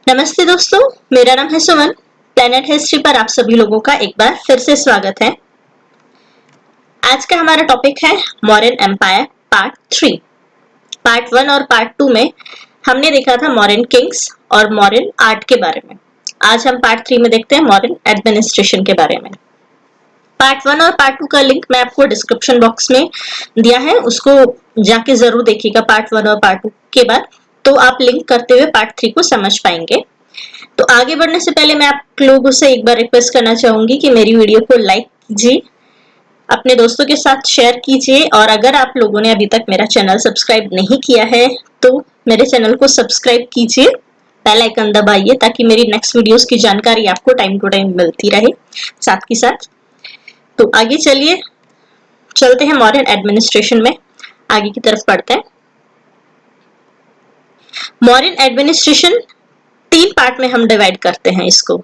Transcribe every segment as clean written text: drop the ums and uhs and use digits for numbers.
नमस्ते दोस्तों, मेरा नाम है सुमन। प्लेनेट हिस्ट्री पर आप सभी लोगों का एक बार फिर से स्वागत है। आज का हमारा टॉपिक है मौर्यन एम्पायर पार्ट 3। पार्ट 1 और पार्ट 2 में हमने देखा था मौर्यन किंग्स और मौर्यन आर्ट के बारे में। आज हम पार्ट 3 में देखते हैं मौर्यन एडमिनिस्ट्रेशन के बारे में। पार्ट 1 और पार्ट 2 का लिंक मैं आपको डिस्क्रिप्शन बॉक्स में दिया है, उसको जाके जरूर देखिएगा पार्ट 1 और पार्ट 2 के बाद, तो आप लिंक करते हुए पार्ट 3 को समझ पाएंगे। तो आगे बढ़ने से पहले मैं आप लोगों से एक बार रिक्वेस्ट करना चाहूंगी कि मेरी वीडियो को लाइक कीजिए, अपने दोस्तों के साथ शेयर कीजिए, और अगर आप लोगों ने अभी तक मेरा चैनल सब्सक्राइब नहीं किया है तो मेरे चैनल को सब्सक्राइब कीजिए, बेल आइकन दबाइए ताकि मेरी नेक्स्ट वीडियोस की जानकारी आपको टाइम टू टाइम मिलती रहे साथ के साथ। तो आगे चलते हैं मॉडर्न एडमिनिस्ट्रेशन में, आगे की तरफ पढ़ते हैं। मॉडर्न एडमिनिस्ट्रेशन 3 पार्ट में हम डिवाइड करते हैं इसको।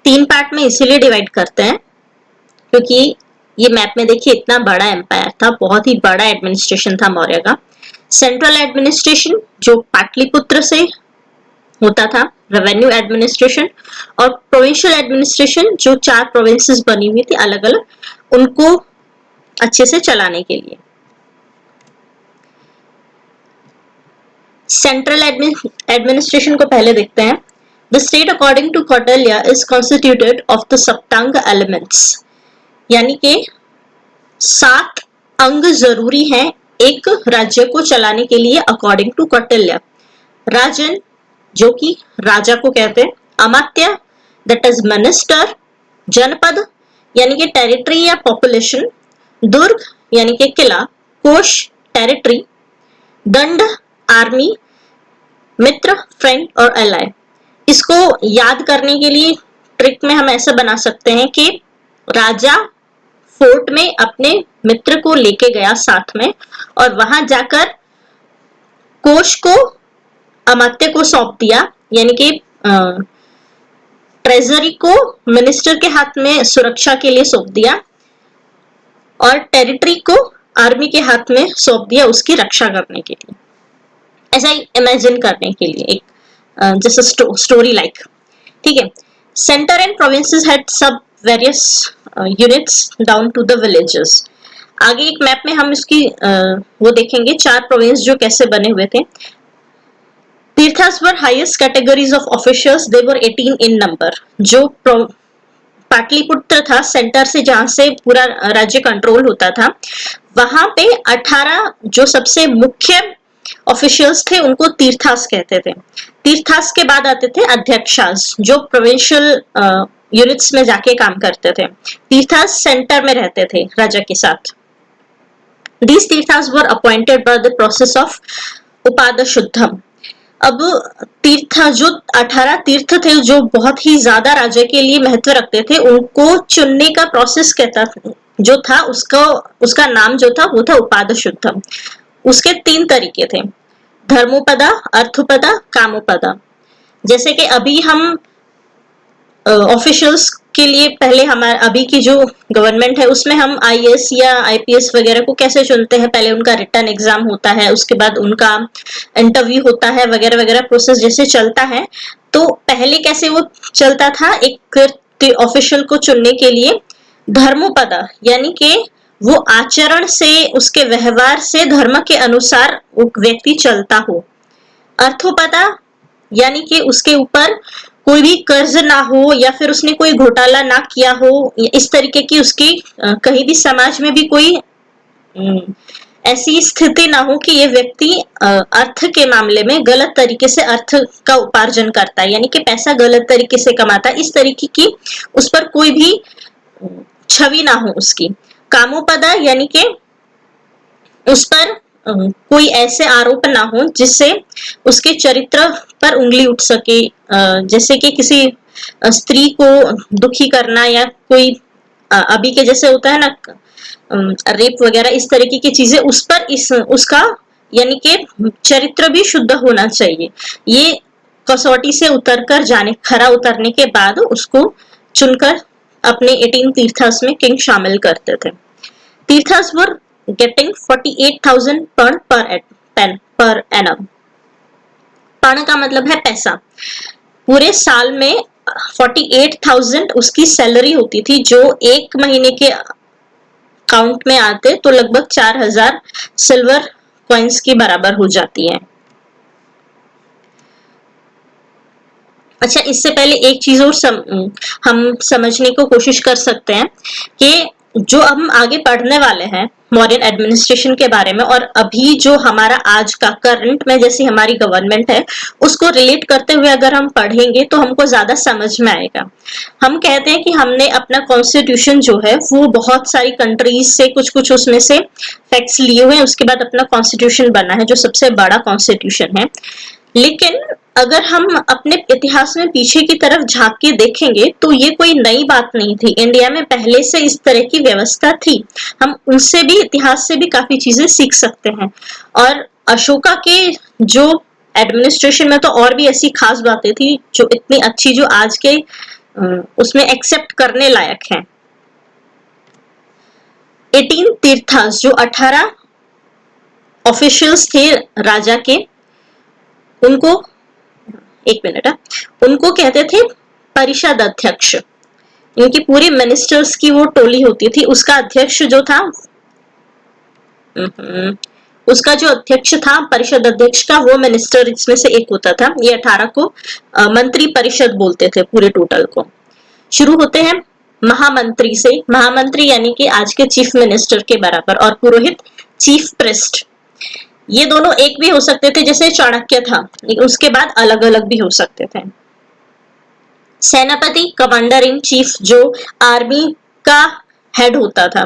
3 पार्ट में इसीलिए डिवाइड करते हैं क्योंकि ये मैप में देखिए इतना बड़ा एम्पायर था, बहुत ही बड़ा एडमिनिस्ट्रेशन था मौर्य का। सेंट्रल एडमिनिस्ट्रेशन जो पाटलिपुत्र से होता था, रेवेन्यू एडमिनिस्ट्रेशन, और प्रोविंशियल एडमिनिस्ट्रेशन जो 4 प्रोविंसेस बनी हुई थी अलग अलग, उनको अच्छे से चलाने के लिए। सेंट्रल एडमिनिस्ट्रेशन को पहले देखते हैं। The state according to Kautilya is constituted of the सप्तांग elements, यानी कि 7 अंग जरूरी हैं एक राज्य को चलाने के लिए अकॉर्डिंग टू कौटिल्य। राजन जो कि राजा को कहते हैं, अमात्य दैट इज मिनिस्टर, जनपद यानी कि टेरिटरी या पॉपुलेशन, दुर्ग यानी कि किला, कोश टेरिटरी, दंड आर्मी, मित्र फ्रेंड और एलाय। इसको याद करने के लिए ट्रिक में हम ऐसा बना सकते हैं कि राजा फोर्ट में अपने मित्र को लेके गया साथ में, और वहां जाकर कोश को अमात्य को सौंप दिया, यानी कि ट्रेजरी को मिनिस्टर के हाथ में सुरक्षा के लिए सौंप दिया, और टेरिटरी को आर्मी के हाथ में सौंप दिया उसकी रक्षा करने के लिए। ऐसा ही इमेजिन करने के लिए एक जैसे स्टोरी लाइक, ठीक है। सेंटर एंड प्रोविंसेस हैड सब various units down to the villages. आगे एक मैप में हम इसकी वो देखेंगे 4 प्रोविंस जो कैसे बने हुए थे। तीर्थास were highest categories of officials, they were 18 in number. जो पाटलिपुत्र था सेंटर से, जहां से पूरा राज्य कंट्रोल होता था, वहां पे 18 जो सबसे मुख्य ऑफिशियल्स थे उनको तीर्थास कहते थे। तीर्थास के बाद आते थे अध्यक्षास जो प्रोविंशियल यूनिट्स में जाके काम करते थे। तीर्थास सेंटर में रहते थे राजा के साथ। These तीर्थास were appointed by the process of उपादशुद्धम। अब तीर्थ जो 18 तीर्थ थे जो बहुत ही ज्यादा राजा के लिए महत्व रखते थे, उनको चुनने का प्रोसेस कहता जो था उसका नाम जो था वो था उपादशुद्धम। उसके 3 तरीके थे, धर्मोपदा, अर्थोपदा, कामोपदा। जैसे कि अभी हम ऑफिशियल्स के लिए पहले हमारे अभी की जो गवर्नमेंट है उसमें हम आईएएस या आईपीएस वगैरह को कैसे चुनते हैं, पहले उनका रिटन एग्जाम होता है, उसके बाद उनका इंटरव्यू होता है वगैरह वगैरह प्रोसेस जैसे चलता है। तो पहले कैसे वो चलता था, एक ऑफिशियल को चुनने के लिए धर्मोपदा यानी कि वो आचरण से, उसके व्यवहार से धर्म के अनुसार व्यक्ति चलता हो। अर्थोपदा यानी कि उसके ऊपर कोई भी कर्ज ना हो या फिर उसने कोई घोटाला ना किया हो, इस तरीके की उसकी कहीं भी समाज में भी कोई ऐसी स्थिति ना हो कि ये व्यक्ति अर्थ के मामले में गलत तरीके से अर्थ का उपार्जन करता है, यानी कि पैसा गलत तरीके से कमाता है, इस तरीके की उस पर कोई भी छवि ना हो उसकी। कामोपदा यानी कि उस पर कोई ऐसे आरोप ना हो जिससे उसके चरित्र पर उंगली उठ सके, जैसे कि किसी स्त्री को दुखी करना या कोई अभी के जैसे होता है ना रेप वगैरह, इस तरीके की चीजें उस पर उसका यानी कि चरित्र भी शुद्ध होना चाहिए। ये कसौटी से उतरकर जाने, खरा उतरने के बाद उसको चुनकर अपने 18 तीर्थास में किंग शामिल करते थे। तीर्थास वर getting 48,000 per annum. पण का मतलब है पैसा। पूरे साल में 48,000 उसकी सैलरी होती थी, जो एक महीने के अकाउंट में आते तो लगभग 4,000 सिल्वर कॉइन्स की बराबर हो जाती है। अच्छा, इससे पहले एक चीज और हम समझने को कोशिश कर सकते हैं कि जो हम आगे पढ़ने वाले हैं मॉडर्न एडमिनिस्ट्रेशन के बारे में, और अभी जो हमारा आज का करंट में जैसी हमारी गवर्नमेंट है उसको रिलेट करते हुए अगर हम पढ़ेंगे तो हमको ज्यादा समझ में आएगा। हम कहते हैं कि हमने अपना कॉन्स्टिट्यूशन जो है वो बहुत सारी कंट्रीज से कुछ कुछ उसमें से फैक्ट्स लिए हुए हैं, उसके बाद अपना कॉन्स्टिट्यूशन बना है जो सबसे बड़ा कॉन्स्टिट्यूशन है। लेकिन अगर हम अपने इतिहास में पीछे की तरफ झांक के देखेंगे तो ये कोई नई बात नहीं थी, इंडिया में पहले से इस तरह की व्यवस्था थी। हम उनसे भी, इतिहास से भी काफी चीजें सीख सकते हैं। और अशोका के जो एडमिनिस्ट्रेशन में तो और भी ऐसी खास बातें थी जो इतनी अच्छी, जो आज के उसमें एक्सेप्ट करने लायक हैं। 18 तीर्थास, जो 18 ऑफिशियल्स थे राजा के, उनको, एक मिनट, उनको कहते थे परिषद अध्यक्ष। इनकी पूरी मिनिस्टर्स की वो टोली होती थी, उसका अध्यक्ष जो था, उसका जो अध्यक्ष था परिषद अध्यक्ष का, वो मिनिस्टर इसमें से एक होता था। ये 18 को मंत्री परिषद बोलते थे पूरे टोटल को। शुरू होते हैं महामंत्री से। महामंत्री यानी कि आज के चीफ मिनिस्टर के बराबर, और पुरोहित चीफ प्रिस्ट। ये दोनों एक भी हो सकते थे जैसे चाणक्य था, लेकिन उसके बाद अलग अलग भी हो सकते थे। सेनापति कमांडर इन चीफ, जो आर्मी का हेड होता था।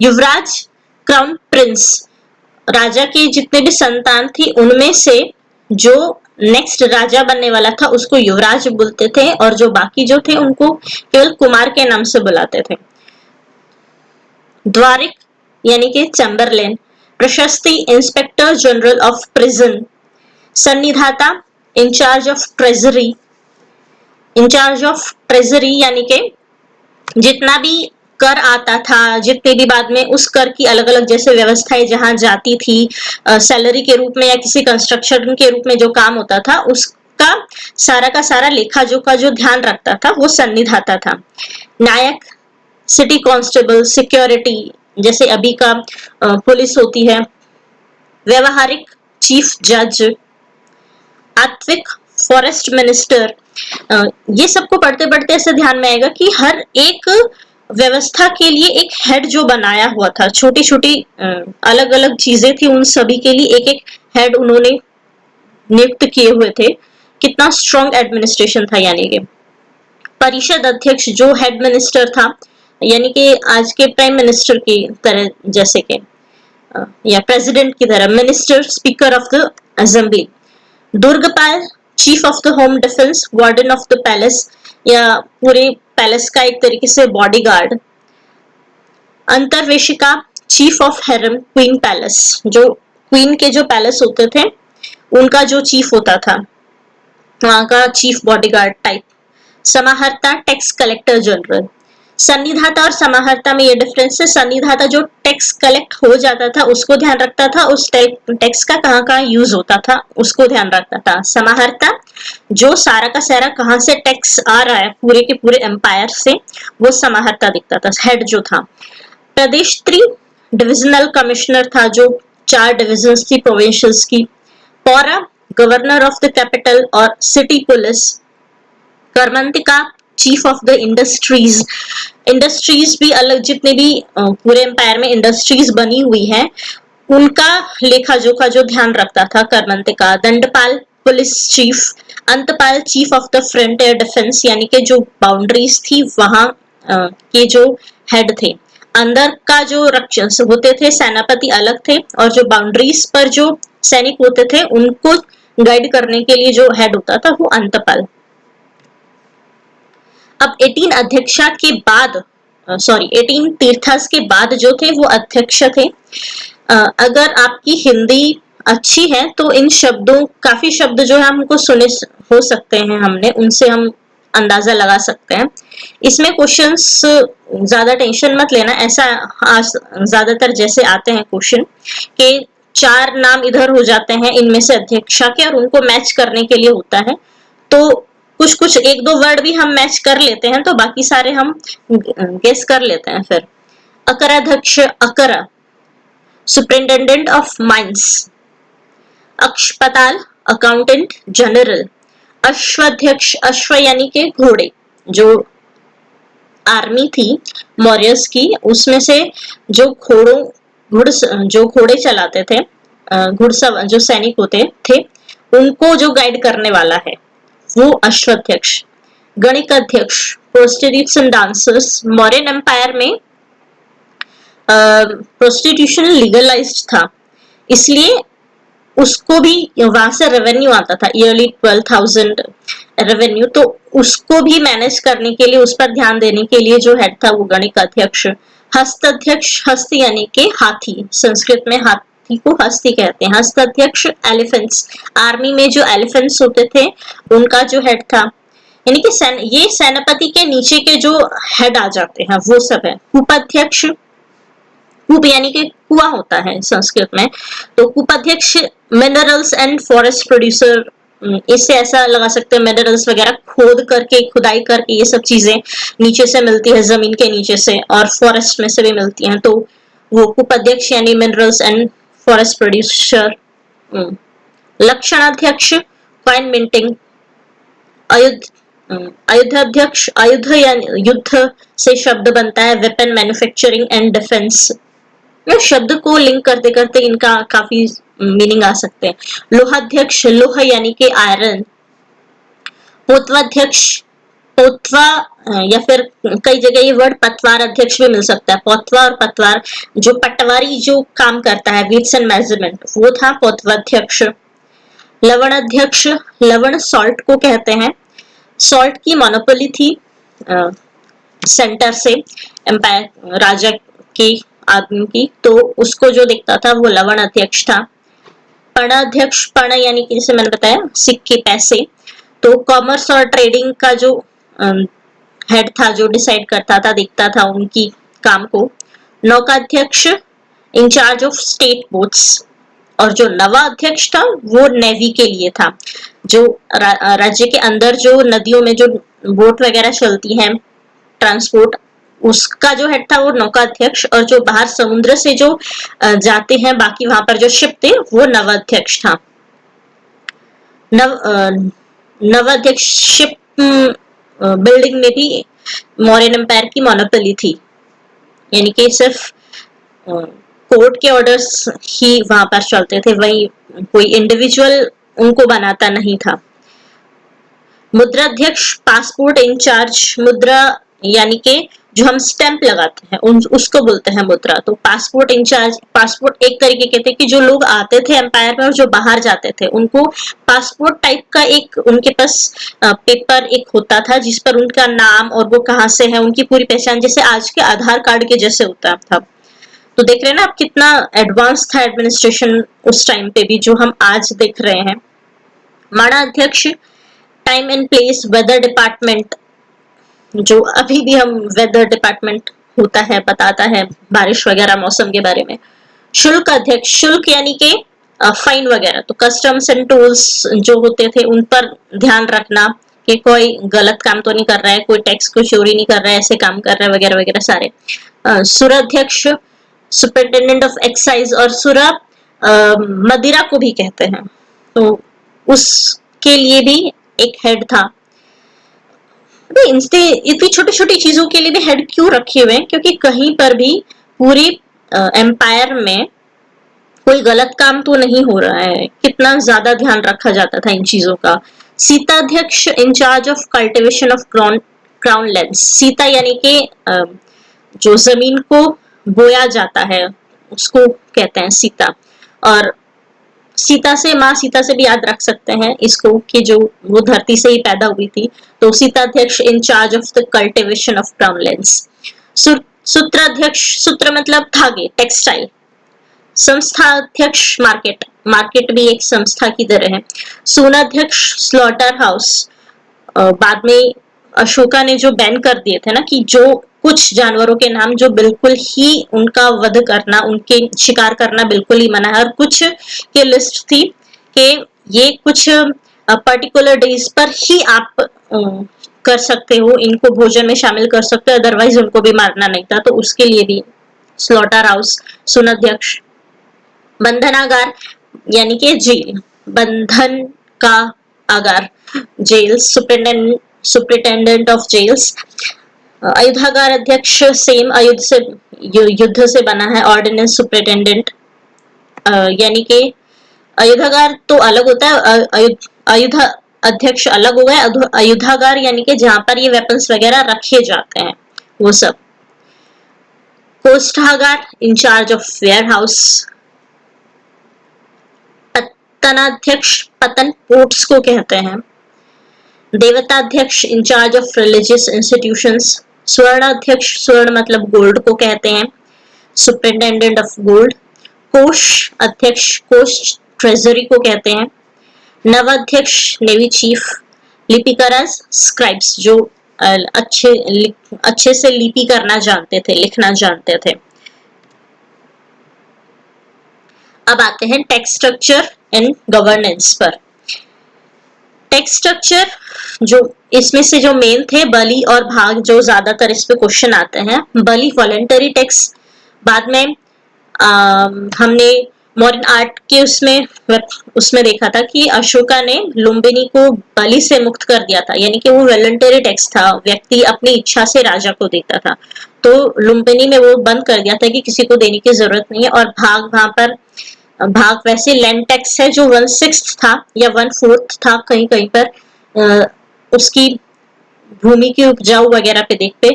युवराज क्राउन प्रिंस, राजा के जितने भी संतान थी उनमें से जो नेक्स्ट राजा बनने वाला था उसको युवराज बोलते थे, और जो बाकी जो थे उनको केवल कुमार के नाम से बुलाते थे। द्वारिक यानी कि चैम्बरलेन, प्रशस्ति इंस्पेक्टर जनरल ऑफ प्रिजन, सन्निधाता in charge of treasury. In charge of treasury यानी कि जितना भी कर आता था, जितने भी बाद में उस कर की अलग अलग जैसे व्यवस्थाएं जहां जाती थी, सैलरी के रूप में या किसी कंस्ट्रक्शन के रूप में जो काम होता था, उसका सारा का सारा लेखा जोखा जो ध्यान रखता था वो सन्निधाता था। नायक, सिटी कांस्टेबल, सिक्योरिटी जैसे अभी का पुलिस होती है। व्यवहारिक, चीफ जज। आत्विक, फॉरेस्ट मिनिस्टर। ये सबको पढ़ते पढ़ते ऐसे ध्यान में आएगा कि हर एक व्यवस्था के लिए एक हेड जो बनाया हुआ था, छोटी छोटी अलग अलग चीजें थी, उन सभी के लिए एक एक हेड उन्होंने नियुक्त किए हुए थे। कितना स्ट्रॉन्ग एडमिनिस्ट्रेशन था। यानी कि परिषद अध्यक्ष जो हेड मिनिस्टर था, यानी कि आज के प्राइम मिनिस्टर की तरह, जैसे कि या प्रेसिडेंट की तरह, minister speaker of the assembly. दुर्गपाल, chief of the home defence, warden of the palace, या पूरे पैलेस का एक तरीके से बॉडीगार्ड। अंतर्वेशिका, chief of harem, queen palace, जो क्वीन के जो पैलेस होते थे उनका जो चीफ होता था, वहां का चीफ बॉडीगार्ड टाइप। समाहर्ता, टैक्स कलेक्टर जनरल। सन्निधाता और समाहर्ता में ये डिफरेंस है। सन्निधाता जो टैक्स कलेक्ट हो जाता था उसको ध्यान रखता था, उस टैक्स का कहाँ कहाँ यूज होता था उसको ध्यान रखता था। समाहर्ता जो सारा का सारा कहाँ से टैक्स आ रहा है पूरे के पूरे एम्पायर से, वो समाहर्ता दिखता था, हेड जो था। प्रदेशत्री, डिविजनल कमिश्नर था, जो 4 डिविजन्स थी प्रोविंशियल्स की। पौरा, गवर्नर ऑफ द कैपिटल और सिटी पुलिस। कर्मंतिका, chief of the industries. Industries भी अलग, जितने भी पूरे एम्पायर में इंडस्ट्रीज बनी हुई हैं उनका लेखा जोखा जो ध्यान रखता था कर्मंतिका। दंडपाल, पुलिस चीफ। अंतपाल, chief of the frontier defence, यानी कि जो बाउंड्रीज थी वहां के जो हेड थे। अंदर का जो रक्षक होते थे सेनापति अलग थे, और जो बाउंड्रीज पर जो सैनिक होते थे उनको गाइड करने के लिए जो हेड होता था वो अंतपाल। अब 18 अध्यक्षा के बाद, 18 तीर्थास के बाद जो थे वो अध्यक्ष थे। अगर आपकी हिंदी अच्छी है तो इन शब्दों, काफी शब्द जो है हमको सुने हो सकते हैं, हमने उनसे हम अंदाजा लगा सकते हैं। इसमें क्वेश्चंस ज्यादा टेंशन मत लेना, ऐसा ज्यादातर जैसे आते हैं क्वेश्चन कि 4 नाम इधर हो जाते हैं इनमें से अध्यक्षा के, और उनको मैच करने के लिए होता है। तो कुछ कुछ एक दो वर्ड भी हम मैच कर लेते हैं, तो बाकी सारे हम गेस कर लेते हैं। फिर अकराध्यक्ष अकरा, सुपरिंटेंडेंट ऑफ माइंस। अक्षपताल अकाउंटेंट जनरल। अश्वाध्यक्ष, अश्व यानी के घोड़े, जो आर्मी थी मौर्यस की, उसमें से जो जो घोड़े चलाते थे, घुड़सवार जो सैनिक होते थे, उनको जो गाइड करने वाला है वो अश्वाध्यक्ष। गणिक अध्यक्ष, prostitutes and dancers. Mauryan empire में प्रोस्टिट्यूशन लीगलाइज्ड था, इसलिए उसको भी वहां से रेवेन्यू आता था, ईयरली 12,000 रेवेन्यू। तो उसको भी मैनेज करने के लिए, उस पर ध्यान देने के लिए जो हेड था वो गणिक अध्यक्ष। हस्त अध्यक्ष, हस्त यानी के हाथी, संस्कृत में हाथी को हस्ती कहते हैं। हस्त अध्यक्ष एलिफेंट्स, आर्मी में जो एलिफेंट्स होते थे उनका जो हेड था, यानी कि ये सेनापति के नीचे के जो हेड आ जाते हैं वो सब है। कूपाध्यक्ष, कूप यानी कि कुआं होता है संस्कृत में, तो कूपाध्यक्ष मिनरल्स एंड फॉरेस्ट प्रोड्यूसर, इससे ऐसा लगा सकते हैं मिनरल्स वगैरह खोद करके, खुदाई करके ये सब चीजें नीचे से मिलती है, जमीन के नीचे से, और फॉरेस्ट में से भी मिलती हैं, तो वो कूपाध्यक्ष यानी मिनरल्स एंड फॉरेस्ट प्रोड्यूसर। लक्षणाध्यक्ष कॉइन मिंटिंग। अयुद्धाध्यक्ष, आयुध यानी युद्ध से शब्द बनता है, वेपन मैन्युफैक्चरिंग एंड डिफेंस। शब्द को लिंक करते करते इनका काफी मीनिंग आ सकते हैं। लोहाध्यक्ष, लोह यानी कि आयरन। पोतवाध्यक्ष, पोतवा या फिर कई जगह ये वर्ड पतवार अध्यक्ष भी मिल सकता है। पोतवा और पतवार, जो पटवारी जो काम करता है वेट्स एंड मेजरमेंट, वो था पोतवाध्यक्ष। लवण अध्यक्ष, लवण सॉल्ट को कहते हैं, सॉल्ट की मोनोपोली थी सेंटर से, एम्पायर राजा के आदमी की, तो उसको जो दिखता था वो लवण अध्यक्ष था। पण अध्यक्ष, पण यानी कि जैसे मैंने बताया सिक्के पैसे, तो कॉमर्स और ट्रेडिंग का जो हेड था, जो डिसाइड करता था, देखता था उनकी काम को। नौकाध्यक्ष इंचार्ज ऑफ स्टेट बोट्स, और जो नवा अध्यक्ष था वो नेवी के लिए था, जो राज्य के अंदर जो नदियों में जो बोट वगैरह चलती हैं ट्रांसपोर्ट, उसका जो हेड था वो नौकाध्यक्ष, और जो बाहर समुद्र से जो जाते हैं बाकी वहां पर जो शिप थे वो नवाध्यक्ष था। नवाध्यक्ष शिप बिल्डिंग में भी मौर्यन एम्पायर की मोनोपोली थी, यानी कि सिर्फ कोर्ट के ऑर्डर्स ही वहां पर चलते थे, वही कोई इंडिविजुअल उनको बनाता नहीं था। मुद्राध्यक्ष, पासपोर्ट इंचार्ज। मुद्रा यानी कि जो हम स्टैंप लगाते हैं उसको बोलते हैं मुद्रा। तो पासपोर्ट इंचार्ज, पासपोर्ट एक तरीके के थे कि जो लोग आते थे एम्पायर में और जो बाहर जाते थे उनको पासपोर्ट टाइप का एक उनके पास पेपर एक होता था, जिस पर उनका नाम और वो कहाँ से है, उनकी पूरी पहचान, जैसे आज के आधार कार्ड के जैसे होता था। तो देख रहे हैं ना आप कितना एडवांस था एडमिनिस्ट्रेशन उस टाइम पे भी, जो हम आज देख रहे हैं। माणा अध्यक्ष, time and place, weather department, जो अभी भी हम वेदर डिपार्टमेंट होता है, बताता है बारिश वगैरह मौसम के बारे में। शुल्क अध्यक्ष, शुल्क यानी कि फाइन वगैरह, तो कस्टम्स एंड टोल्स जो होते थे उन पर ध्यान रखना कि कोई गलत काम तो नहीं कर रहा है, कोई टैक्स को चोरी नहीं कर रहा है, ऐसे काम कर रहा है वगैरह वगैरह सारे। सुराध्यक्ष, सुपरिटेंडेंट ऑफ एक्साइज, और सुरा मदिरा को भी कहते हैं, तो उसके लिए भी एक हेड था। इतनी छोटी छोटी चीजों के लिए भी हेड क्यों रखे हुए हैं, क्योंकि कहीं पर भी पूरी एम्पायर में कोई गलत काम तो नहीं हो रहा है, कितना ज्यादा ध्यान रखा जाता था इन चीजों का। सीताध्यक्ष, in charge of cultivation of crown lands. सीता यानी कि जो जमीन को बोया जाता है उसको कहते हैं सीता, और सीता से, माँ सीता से भी याद रख सकते हैं इसको कि जो वो धरती से ही पैदा हुई थी। तो सीताध्यक्ष in charge of the cultivation of crown lands. सूत्राध्यक्ष, सूत्र मतलब धागे, टेक्सटाइल। संस्थाध्यक्ष, मार्केट, मार्केट भी एक संस्था की तरह है। सोनाध्यक्ष, स्लॉटर हाउस, बाद में अशोका ने जो बैन कर दिए थे ना, कि जो कुछ जानवरों के नाम जो बिल्कुल ही उनका वध करना, उनके शिकार करना बिल्कुल ही मना है, और कुछ की लिस्ट थी कि ये कुछ पर्टिकुलर डेज पर ही आप कर सकते हो, इनको भोजन में शामिल कर सकते हो, अदरवाइज उनको भी मारना नहीं था। तो उसके लिए भी स्लॉटर हाउस, सुनाध्यक्ष, बंधनागार यानी कि जेल, बंधन का आगार, जेल, सुप्रिटेंडेंट ऑफ जेल्स, अयुधागार अध्यक्ष सेम युद्ध से बना है, ऑर्डिनेंस सुप्रिटेंडेंट, यानी कि अयुधागार तो अलग होता है, अयुधा अध्यक्ष अलग हो गए, अयुधागार यानी कि जहां पर ये वेपन्स वगैरह रखे जाते हैं वो सब, कोष्ठागार इंचार्ज ऑफ वेयर हाउस, पतनाध्यक्ष, पतन पोर्ट्स को कहते हैं, देवताध्यक्ष इंचार्ज ऑफ रिलीजियस इंस्टीट्यूशंस, स्वर्णाध्यक्ष, स्वर्ण मतलब गोल्ड को कहते हैं, सुपरिटेंडेंट ऑफ गोल्ड, कोष अध्यक्ष, कोष ट्रेजरी को कहते हैं, नवाध्यक्ष नेवी चीफ, लिपिकराज स्क्राइब्स जो अच्छे से लिपि करना जानते थे, लिखना जानते थे। अब आते हैं टेक्स्ट स्ट्रक्चर एंड गवर्नेंस पर। टेक्स्ट स्ट्रक्चर जो इसमें से जो मेन थे, बलि और भाग, जो ज्यादातर इस पे क्वेश्चन आते हैं। बलि वॉलेंटरी टेक्स्ट, बाद में हमने मॉडर्न आर्ट के उसमें देखा था कि अशोका ने लुम्बिनी को बलि से मुक्त कर दिया था, यानी कि वो वॉलंटरी टैक्स था, व्यक्ति अपनी इच्छा से राजा को देता था। तो लुम्बिनी में वो बंद कर दिया था कि किसी को देने की जरूरत नहीं है। और भाग, वहां पर भाग वैसे लैंड टैक्स है जो 1/6 था या 1/4 था कहीं कहीं पर, उसकी भूमि की उपजाऊ वगैरह पे देख पे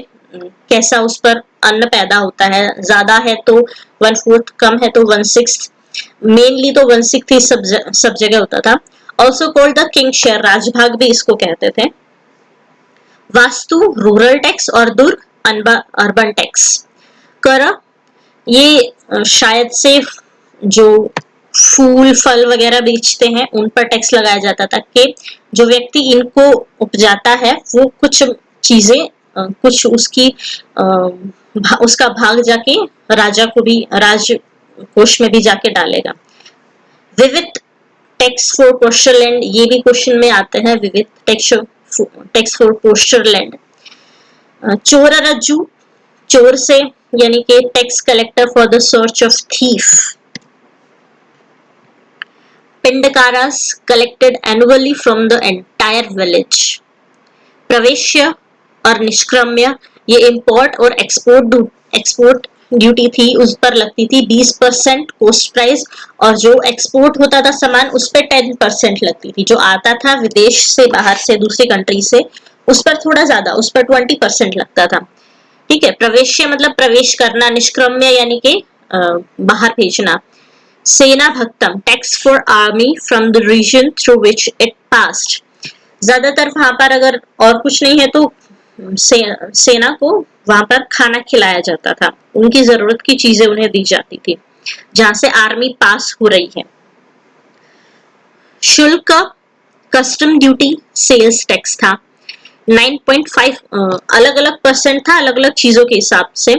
कैसा उस पर अन्न पैदा होता है, ज्यादा है तो 1/4, कम है तो 1/6, मेनली तो 1/6 ही सब जगह होता था। Also called the king share, राजभाग भी इसको कहते थे। वास्तु रूरल टैक्स और दुर्ग अर्बन टैक्स। कर ये शायद से जो फूल फल वगैरह बेचते हैं उन पर टैक्स लगाया जाता था कि जो व्यक्ति इनको उपजाता है वो कुछ चीजें कुछ उसका भाग जाके राजा को भी, राजकोष में भी जाके डालेगा। विविध टैक्स फॉर पोस्टल लैंड, ये भी क्वेश्चन में आते हैं, विविध टैक्स फॉर पोस्टल लैंड। चोर रज्जू, चोर से यानी कि tax collector for the search of thief. पिंडकारास collected annually from the entire village. प्रवेश्य और निष्क्रम्य, ये इंपोर्ट और एक्सपोर्ट ड्यूटी थी, उस पर लगती थी 20% कोस्ट प्राइस, और जो एक्सपोर्ट होता था सामान उस पर 10% लगती थी। जो आता था विदेश से, बाहर से, दूसरी कंट्री से, उस पर थोड़ा ज्यादा, उस पर 20% लगता था। ठीक है। प्रवेश्य मतलब प्रवेश करना, निष्क्रम्य यानी कि बाहर भेजना। सेना भक्तम, tax for army from the region through which it passed. ज्यादातर वहां पर अगर और कुछ नहीं है तो सेना को वहां पर खाना खिलाया जाता था, उनकी जरूरत की चीजें उन्हें दी जाती थी जहां से आर्मी पास हो रही है। शुल्क कस्टम ड्यूटी सेल्स टैक्स था। 9.5 अलग अलग परसेंट था, अलग अलग चीजों के हिसाब से।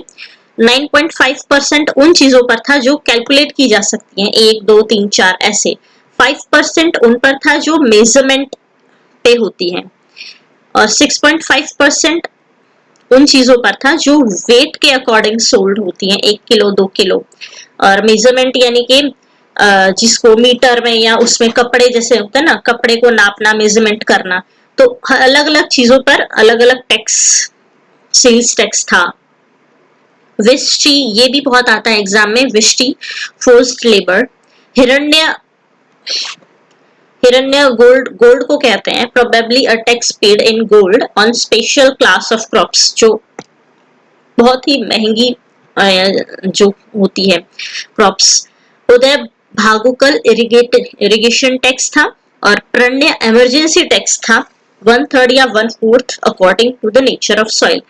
9.5% उन चीजों पर था जो कैलकुलेट की जा सकती हैं, 1 2 3 4 ऐसे। 5% उन पर था जो मेजरमेंट पे होती है, और 6.5% उन चीजों पर था जो वेट के अकॉर्डिंग सोल्ड होती हैं, 1 किलो 2 किलो। और मेजरमेंट यानी कि जिसको मीटर में या उसमें कपड़े जैसे होता है ना, कपड़े को नापना, मेजरमेंट करना, तो अलग अलग चीजों पर अलग अलग टैक्स, सेल्स टैक्स था। विष्टि, ये भी बहुत आता है एग्जाम में, विष्टि फोर्स्ड लेबर। हिरण्य गोल्ड को कहते हैं, probably a tax paid in gold on special class of crops, जो बहुत ही महंगी जो होती है क्रॉप्स। उदय भागुकल इरिगेशन टैक्स था, और प्रणय इमरजेंसी टैक्स था, 1/3 या 1/4 according to the nature of soil.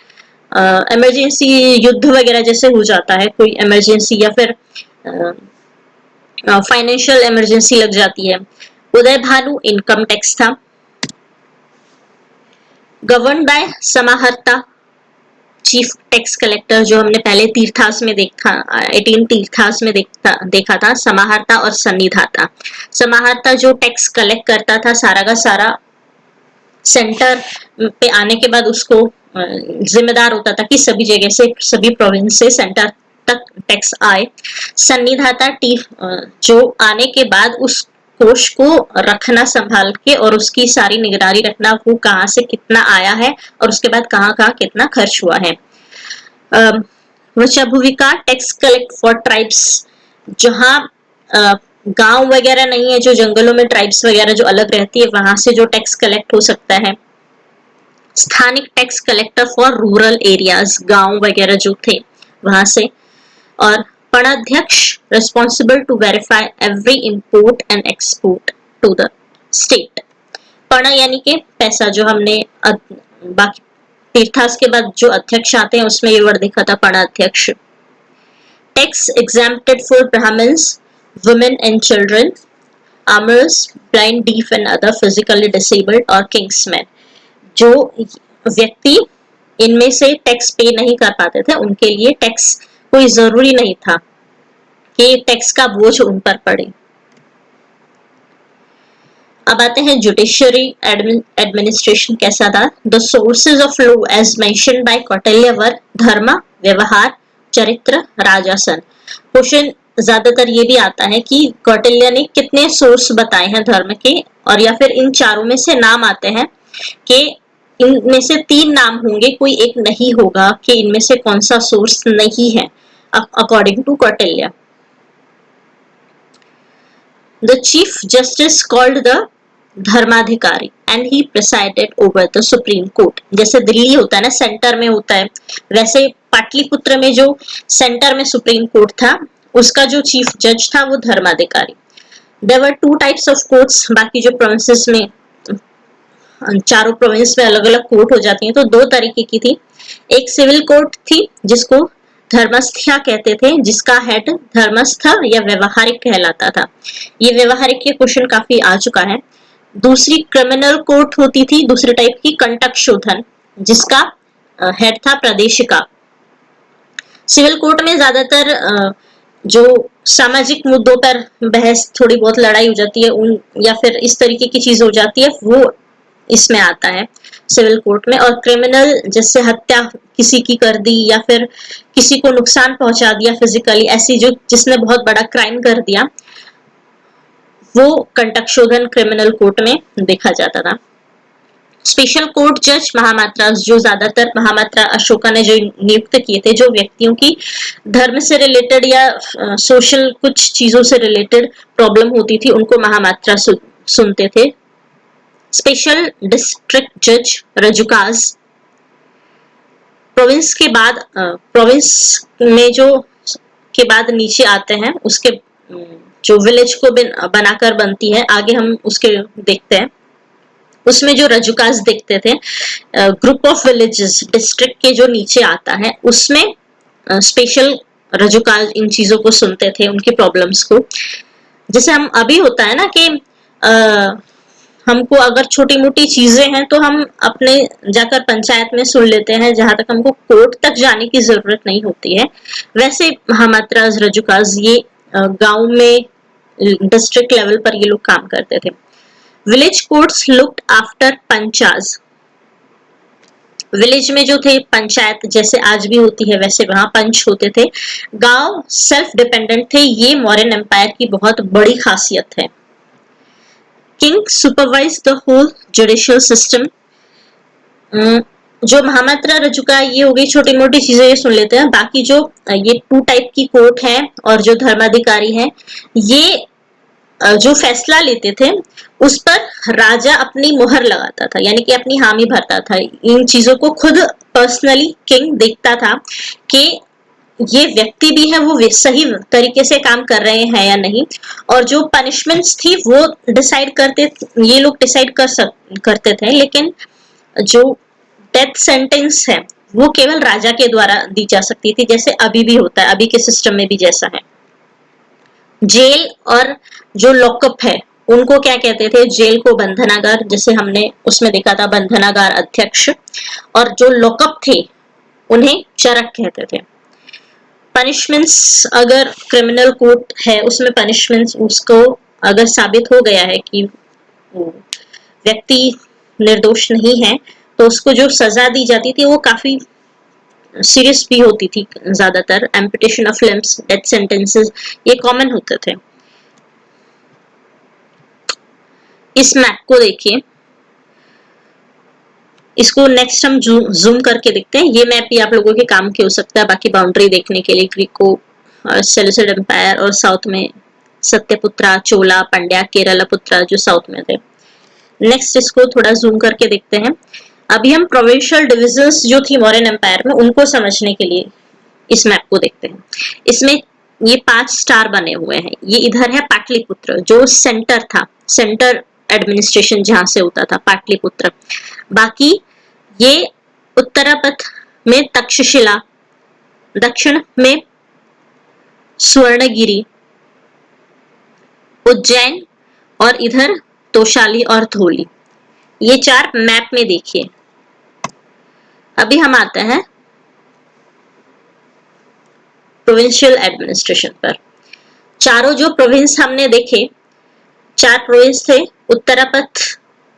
Emergency युद्ध वगैरह जैसे हो जाता है, कोई इमरजेंसी या फिर फाइनेंशियल इमरजेंसी लग जाती है। उदय भानु इनकम टैक्स था। गवर्न बाय समाहर्ता, चीफ टैक्स कलेक्टर, जो हमने पहले तीर्थास में देखा, 18 तीर्थास में देखा था, समाहर्ता और सन्निधाता। समाहर्ता जो टैक्स कलेक्ट करता था सारा का सारा, सेंटर पे आने के बाद उसको जिम्मेदार होता था कि सभी जगह से, सभी प्रोविंस से सेंटर तक टैक्स आए। सन्निधाता जो आने के बाद उस कोष को रखना संभाल के और उसकी सारी निगरानी रखना, वो कहाँ से कितना आया है और उसके बाद कहाँ कहाँ कितना खर्च हुआ है। वृषभुविका, टैक्स कलेक्ट फॉर ट्राइब्स, जहाँ गांव वगैरह नहीं है, जो जंगलों में ट्राइब्स वगैरह जो अलग रहती है, वहां से जो टैक्स कलेक्ट हो सकता है। स्थानिक tax collector for rural areas, गांव वगैरह जो थे वहां से। और पणाध्यक्ष, responsible to verify every import and export to the state. पण यानी कि पैसा, जो हमने बाकी तीर्थास के बाद जो अध्यक्ष आते हैं उसमें ये वर्ड देखा था, पणाध्यक्ष। Tax exempted for Brahmans, women and children, armours, blind, deaf and other physically disabled और किंग्समैन। जो व्यक्ति इनमें से टैक्स पे नहीं कर पाते थे, उनके लिए टैक्स कोई जरूरी नहीं था कि टैक्स का बोझ उन पर पड़े। अब आते हैं जुडिशियरी एडमिनिस्ट्रेशन कैसा था। The sources of law as mentioned by Kautilya were dharma, vyavahara, चरित्र, राजासन। क्वेश्चन ज्यादातर ये भी आता है कि कौटिल्य ने कितने सोर्स बताए हैं धर्म के, और या फिर इन चारों में से नाम आते हैं कि इनमें से 3 नाम होंगे, कोई एक नहीं होगा कि इनमें से कौन सा सोर्स नहीं है according to Kautilya. The chief justice called the dharmadhikari and he presided over the supreme court. जैसे दिल्ली होता है ना, सेंटर में होता है, वैसे पाटलिपुत्र में जो सेंटर में सुप्रीम कोर्ट था, उसका जो चीफ जज था वो धर्माधिकारी। There were 2 types of courts, बाकी जो प्रोविंसेस में, चारों प्रोविंस में अलग अलग कोर्ट हो जाती हैं, तो 2 तरीके की थी। एक सिविल कोर्ट थी जिसको धर्मस्थ्या कहते थे, जिसका हेड धर्मस्थ या व्यवहारिक कहलाता था। ये व्यवहारिक के क्वेश्चन काफी आ चुका है। दूसरी क्रिमिनल कोर्ट होती थी, दूसरी टाइप की, कंटकशोधन, जिसका हेड था प्रदेशिका। सिविल कोर्ट में ज्यादातर जो सामाजिक मुद्दों पर बहस, थोड़ी बहुत लड़ाई हो जाती है उन, या फिर इस तरीके की चीज हो जाती है, वो इसमें आता है सिविल कोर्ट में। और क्रिमिनल, जैसे हत्या किसी की कर दी या फिर किसी को नुकसान पहुंचा दिया फिजिकली, ऐसी जो जिसने बहुत बड़ा क्राइम कर दिया, वो कंटकशोधन क्रिमिनल कोर्ट में देखा जाता था। स्पेशल कोर्ट जज महामात्रा, जो ज्यादातर महामात्रा अशोका ने जो नियुक्त किए थे, जो व्यक्तियों की धर्म से रिलेटेड या सोशल कुछ चीजों से रिलेटेड प्रॉब्लम होती थी, उनको महामात्रा सुनते थे। स्पेशल डिस्ट्रिक्ट जज रजुकाज, प्रोविंस के बाद, प्रोविंस में जो के बाद नीचे आते हैं, उसके जो विलेज को बनाकर बनती है, आगे हम उसके देखते हैं। उसमें जो रजुकाज देखते थे, ग्रुप ऑफ विलेजेस, डिस्ट्रिक्ट के जो नीचे आता है, उसमें स्पेशल रजुकाज इन चीजों को सुनते थे, उनकी प्रॉब्लम्स को। जैसे हम अभी होता है ना कि हमको अगर छोटी मोटी चीजें हैं तो हम अपने जाकर पंचायत में सुन लेते हैं, जहां तक हमको कोर्ट तक जाने की जरूरत नहीं होती है। वैसे महामात्राज रजुकाज ये गांव में डिस्ट्रिक्ट लेवल पर ये लोग काम करते थे। Village courts looked after panchas, village में जो थे पंचायत, जैसे आज भी होती है वैसे वहां पंच होते थे। गांव सेल्फ डिपेंडेंट थे, ये मौर्यन एम्पायर की बहुत बड़ी खासियत है। King supervise the whole judicial system, जो महामात्रा रजुका, ये हो गई छोटी मोटी चीजें ये सुन लेते हैं। बाकी जो ये 2 टाइप की कोर्ट है और जो धर्माधिकारी है, ये जो फैसला लेते थे उस पर राजा अपनी मुहर लगाता था, यानी कि अपनी हामी भरता था। इन चीजों को खुद पर्सनली किंग देखता था कि ये व्यक्ति भी है वो सही तरीके से काम कर रहे हैं या नहीं। और जो पनिशमेंट्स थी वो डिसाइड करते, ये लोग डिसाइड करते थे, लेकिन जो डेथ सेंटेंस है वो केवल राजा के द्वारा दी जा सकती थी, जैसे अभी भी होता है, अभी के सिस्टम में भी जैसा है। जेल और जो लॉकअप है उनको क्या कहते थे? जेल को बंधनागार, जैसे हमने उसमें देखा था बंधनागार अध्यक्ष, और जो लॉकअप थे उन्हें चरक कहते थे। पनिशमेंट्स, अगर क्रिमिनल कोर्ट है उसमें पनिशमेंट्स, उसको अगर साबित हो गया है कि व्यक्ति निर्दोष नहीं है तो उसको जो सजा दी जाती थी वो काफी सीरियस भी होती थी। ज्यादातर amputation of limbs, death sentences ये कॉमन होते थे। इस मैप को देखिए, इसको नेक्स्ट हम जूम करके देखते हैं। ये मैप भी आप लोगों के काम के हो सकता है बाकी बाउंड्री देखने के लिए, ग्रीको सेल्यूसिड एम्पायर और साउथ में सत्यपुत्रा, चोला, पंड्या, केरलापुत्रा जो साउथ में थे। नेक्स्ट इसको थोड़ा जूम करके देखते हैं। अभी हम प्रोविंशियल डिविजन्स जो थी मौर्यन एम्पायर में उनको समझने के लिए इस मैप को देखते हैं। इसमें ये 5 स्टार बने हुए हैं। ये इधर है पाटलिपुत्र जो सेंटर था, सेंटर एडमिनिस्ट्रेशन जहां से होता था, पाटलिपुत्र। बाकी ये उत्तरापथ में तक्षशिला, दक्षिण में स्वर्णगिरी, उज्जैन, और इधर तोशाली और धौली। ये 4 मैप में देखिए। अभी हम आते हैं प्रोविंशियल एडमिनिस्ट्रेशन पर। चारों जो प्रोविंस हमने देखे, 4 प्रोविंस थे। उत्तरापथ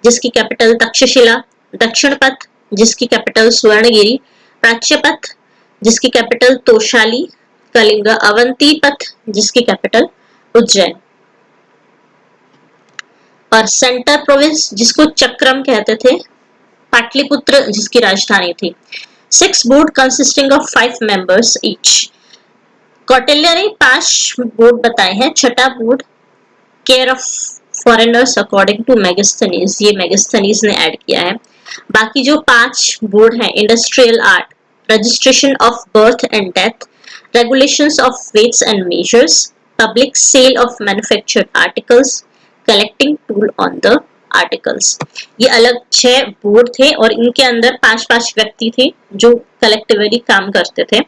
जिसकी कैपिटल तक्षशिला, दक्षिणपथ जिसकी कैपिटल स्वर्णगिरी, प्राच्यपथ जिसकी कैपिटल तोशाली, कलिंग, अवंती पथ जिसकी कैपिटल उज्जैन, और सेंटर प्रोविंस जिसको चक्रम कहते थे, पाटलिपुत्र जिसकी राजधानी थी। 6 board consisting of 5 members each. Kautilya ने 5 बोर्ड बताए हैं। छठा board care of foreigners according to Megasthenes, ये मेगास्थनीज ने ऐड किया है। बाकी जो 5 बोर्ड हैं, industrial art, registration of birth and death, regulations of weights and measures, public sale of manufactured articles, collecting tool on the articles। ये अलग 6 board थे और इनके अंदर 5-5 व्यक्ति थे जो कलेक्टिवली काम करते थे।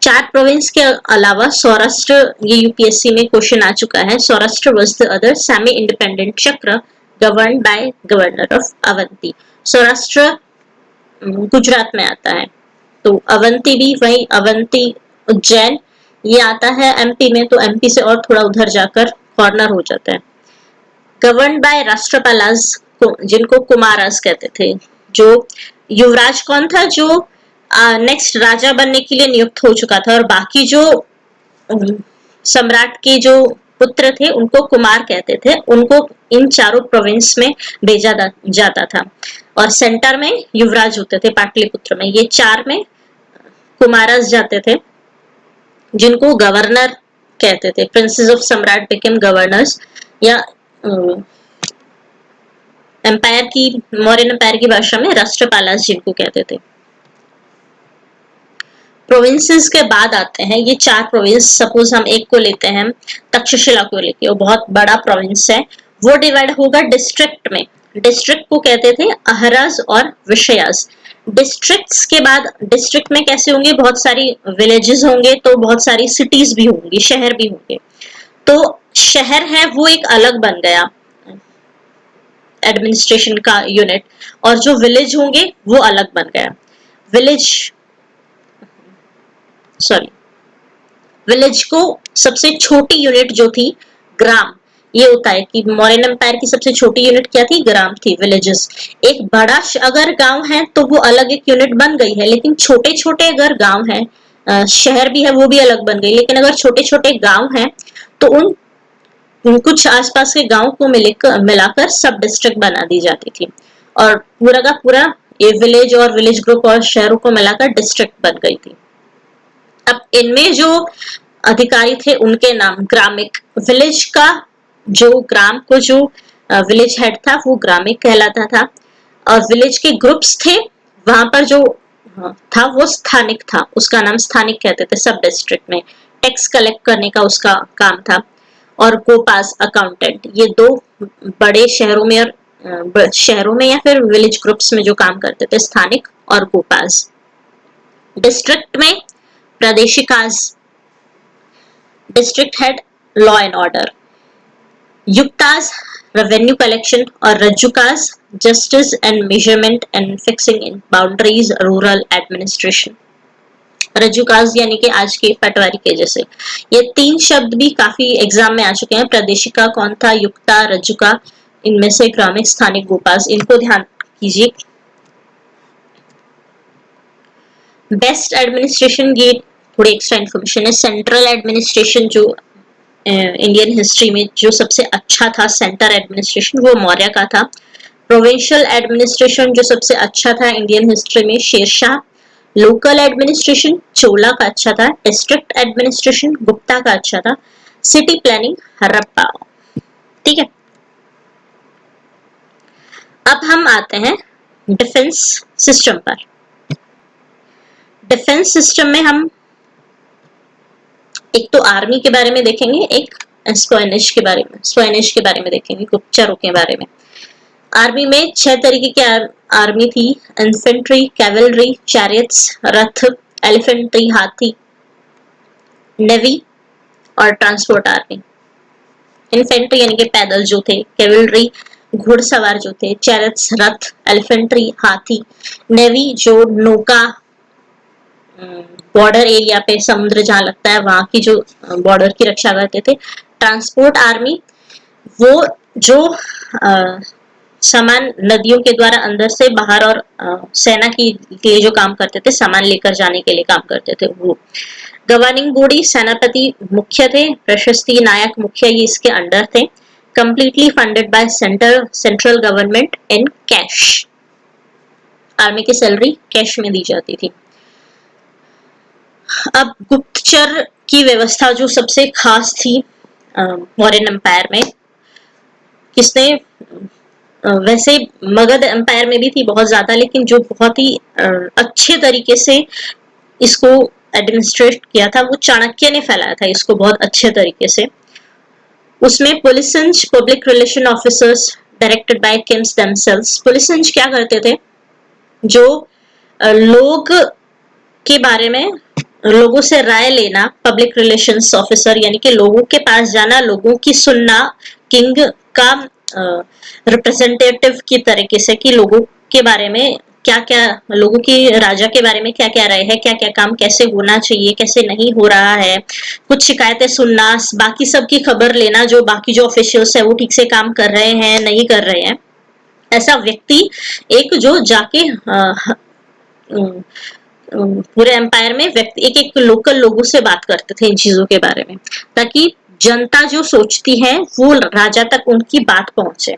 4 प्रोविंस के अलावा सौराष्ट्र, ये यूपीएससी में क्वेश्चन आ चुका है। Saurashtra was the other semi independent चक्र governed by governor of Avanti. Saurashtra Gujarat में आता है, तो अवंती भी वही, अवंती उज्जैन ये आता है एमपी में, तो एमपी से और थोड़ा उधर जाकर कॉर्नर हो जाता है। गवर्न बाय राष्ट्रपालाज, जिनको कुमारास कहते थे। जो युवराज कौन था? जो नेक्स्ट राजा बनने के लिए नियुक्त हो चुका था, और बाकी जो सम्राट के जो पुत्र थे उनको कुमार कहते थे। उनको इन चारों प्रोविंस में भेजा जाता था, और सेंटर में युवराज होते थे पाटलिपुत्र में। ये 4 में कुमारस जाते थे जिनको गवर्नर कहते थे। प्रिंसेस ऑफ सम्राट बिकेम गवर्नर्स, या एम्पायर की, मौर्यन एम्पायर की भाषा में राष्ट्रपालास जिनको कहते थे। प्रोविंसेस के बाद आते हैं ये 4 प्रोविंस। सपोज हम एक को लेते हैं, तक्षशिला को लेके, वो बहुत बड़ा प्रोविंस है। वो डिवाइड होगा डिस्ट्रिक्ट में। डिस्ट्रिक्ट को कहते थे अहराज और विषयाज। डिस्ट्रिक्ट्स के बाद, डिस्ट्रिक्ट में कैसे होंगे? बहुत सारी विलेजेस होंगे, तो बहुत सारी सिटीज भी होंगी, शहर भी होंगे। तो शहर है वो एक अलग बन गया एडमिनिस्ट्रेशन का यूनिट, और जो विलेज होंगे वो अलग बन गया। विलेज को सबसे छोटी यूनिट जो थी ग्राम, ये होता है कि मौर्यन एम्पायर की सबसे छोटी यूनिट क्या थी? ग्राम थी, विलेजेस। एक बड़ा अगर गांव है तो वो अलग एक यूनिट बन गई है, लेकिन छोटे छोटे अगर गांव है, शहर भी है वो भी अलग बन गई, लेकिन अगर छोटे छोटे गांव हैं तो उन कुछ आसपास के गांव को मिलाकर सब डिस्ट्रिक्ट बना दी जाती थी, और पूरा का पूरा ये विलेज और विलेज ग्रुप और शहरों को मिलाकर डिस्ट्रिक्ट बन गई थी। अब इनमें जो अधिकारी थे उनके नाम ग्रामिक, विलेज का जो ग्राम को जो विलेज हेड था वो ग्रामिक कहलाता था, और विलेज के ग्रुप्स थे वहां पर जो था वो स्थानिक था, उसका नाम स्थानिक कहते थे। सब डिस्ट्रिक्ट में टैक्स कलेक्ट करने का उसका काम था। और गोपास, अकाउंटेंट, ये 2 बड़े शहरों में, और शहरों में या फिर विलेज ग्रुप्स में जो काम करते थे, स्थानिक और गोपास। डिस्ट्रिक्ट में प्रादेशिकाज, district head, law and order. युक्ताज रेवेन्यू कलेक्शन और रज्जुकाज justice and measurement and fixing in boundaries rural administration. रज्जुकाज यानी कि आज के पटवारी के जैसे। ये तीन शब्द भी काफी एग्जाम में आ चुके हैं। प्रदेशिका कौन था, युक्ता, रज्जुका, इनमें से ग्रामीण स्थानिक गोपाल, इनको ध्यान कीजिए। बेस्ट एडमिनिस्ट्रेशन, ये थोड़ी एक्स्ट्रा इन्फॉर्मेशन है। सेंट्रल एडमिनिस्ट्रेशन जो इंडियन हिस्ट्री में जो सबसे अच्छा था सेंटर एडमिनिस्ट्रेशन, वो मौर्य का था। प्रोविंशियल एडमिनिस्ट्रेशन जो सबसे अच्छा था इंडियन हिस्ट्री में, शेरशाह। लोकल एडमिनिस्ट्रेशन चोला का अच्छा था। डिस्ट्रिक्ट एडमिनिस्ट्रेशन गुप्ता का अच्छा था। City planning Harappa. ठीक है, अब हम आते हैं डिफेंस सिस्टम पर। डिफेंस सिस्टम में हम एक तो आर्मी के बारे में देखेंगे, एक स्क्वानिश के बारे में देखेंगे, गुप्तचरों के बारे में। आर्मी में 6 तरीके की आर्मी थी। इन्फेंट्री, कैवलरी, चैरियट्स, रथ, एलिफेंट्री हाथी, नेवी और ट्रांसपोर्ट आर्मी। इन्फेंट्री यानी कि पैदल जो थे, कैवलरी घुड़सवार जो थे, चैरियट्स रथ, एलिफेंट्री हाथी, नेवी जो नौका बॉर्डर एरिया पे समुद्र जहां लगता है वहां की जो बॉर्डर की रक्षा करते थे। ट्रांसपोर्ट आर्मी वो जो सामान नदियों के द्वारा अंदर से बाहर और सेना के लिए जो काम करते थे, सामान लेकर जाने के लिए काम करते थे वो। गवर्निंग बॉडी सेनापति मुख्य थे, प्रशस्ति नायक मुख्य ये इसके अंडर थे। Completely funded by central government in cash. Army की सैलरी कैश में दी जाती थी। अब गुप्तचर की व्यवस्था जो सबसे खास थी मौर्यन एम्पायर में, किसने वैसे मगध एम्पायर में भी थी बहुत ज्यादा, लेकिन जो बहुत ही अच्छे तरीके से इसको एडमिनिस्ट्रेट किया था वो चाणक्य ने फैलाया था इसको बहुत अच्छे तरीके से। उसमें पुलिसंज public relation officers directed by kings themselves. पुलिसंज क्या करते थे, जो लोग के बारे में लोगों से राय लेना, पब्लिक रिलेशंस ऑफिसर यानी कि लोगों के पास जाना, लोगों की सुनना, किंग का रिप्रेजेंटेटिव की तरीके से कि लोगों के बारे में क्या क्या, लोगों की राजा के बारे में क्या क्या राय है, क्या क्या काम कैसे होना चाहिए, कैसे नहीं हो रहा है, कुछ शिकायतें सुनना, बाकी सब की खबर लेना, जो बाकी जो ऑफिशियल्स है वो ठीक से काम कर रहे हैं नहीं कर रहे हैं। ऐसा व्यक्ति एक जो जाके पूरे एम्पायर में व्यक्ति एक एक लोकल लोगों से बात करते थे इन चीजों के बारे में, ताकि जनता जो सोचती है वो राजा तक उनकी बात पहुंचे।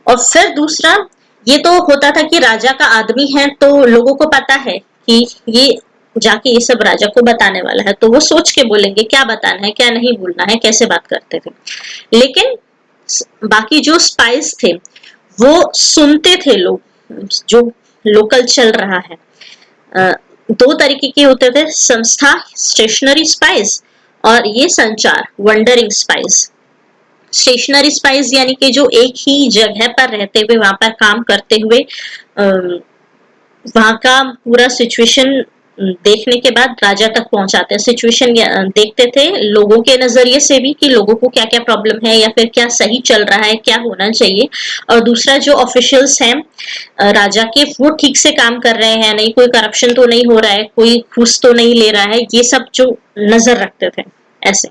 और फिर दूसरा ये तो होता था कि राजा का आदमी है तो लोगों को पता है कि ये जाके ये सब राजा को बताने वाला है, तो वो सोच के बोलेंगे क्या बताना है क्या नहीं बोलना है, कैसे बात करते थे। लेकिन बाकी जो स्पाइस थे वो सुनते थे, लोग जो लोकल चल रहा है। 2 तरीके के होते थे, संस्था स्टेशनरी स्पाइस और ये संचार वंडरिंग स्पाइस। स्टेशनरी स्पाइस यानी कि जो एक ही जगह पर रहते हुए वहां पर काम करते हुए वहां का पूरा सिचुएशन देखने के बाद राजा तक पहुंचाते हैं। सिचुएशन देखते थे लोगों के नजरिए से भी कि लोगों को क्या क्या प्रॉब्लम है या फिर क्या सही चल रहा है, क्या होना चाहिए। और दूसरा जो ऑफिशियल्स हैं राजा के, वो ठीक से काम कर रहे हैं नहीं, कोई करप्शन तो नहीं हो रहा है, कोई घूस तो नहीं ले रहा है, ये सब जो नजर रखते थे ऐसे।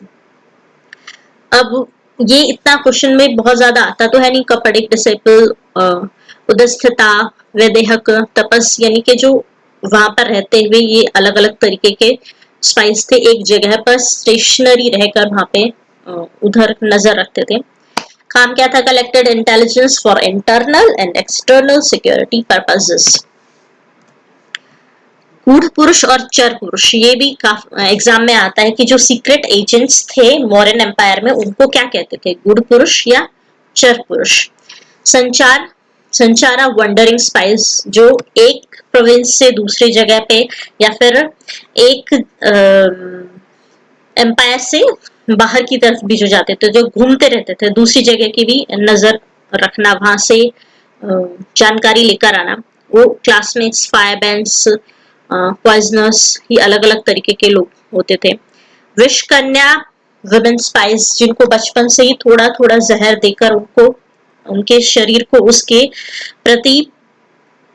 अब ये इतना क्वेश्चन में बहुत ज्यादा आता तो है नहीं, कपड़िक डिसिपल, उदस्थिता, वैदेहक, तपस, यानी कि जो वहां पर रहते हुए ये अलग अलग तरीके के स्पाइस थे, एक जगह पर स्टेशनरी रहकर वहां पे उधर नजर रखते थे। काम क्या था, collected intelligence for internal and external security purposes. गूढ़ पुरुष और चर पुरुष, ये भी एग्जाम में आता है कि जो सीक्रेट एजेंट्स थे मौर्यन एम्पायर में उनको क्या कहते थे, गूढ़ पुरुष या चर पुरुष। संचार, संचारा वंडरिंग स्पाइस, जो एक प्रोविंस से दूसरी जगह पे या फिर एक एम्पायर से बाहर की तरफ भी जो जाते थे, जो घूमते रहते थे, दूसरी जगह की भी नजर रखना, वहां से जानकारी लेकर आना। वो क्लासमेट्स, फायर बैंड्स, पॉइजनर्स, ये अलग अलग तरीके के लोग होते थे। विष कन्या वुमेन स्पाइस जिनको बचपन से ही थोड़ा थोड़ा जहर देकर उनको उनके शरीर को उसके प्रति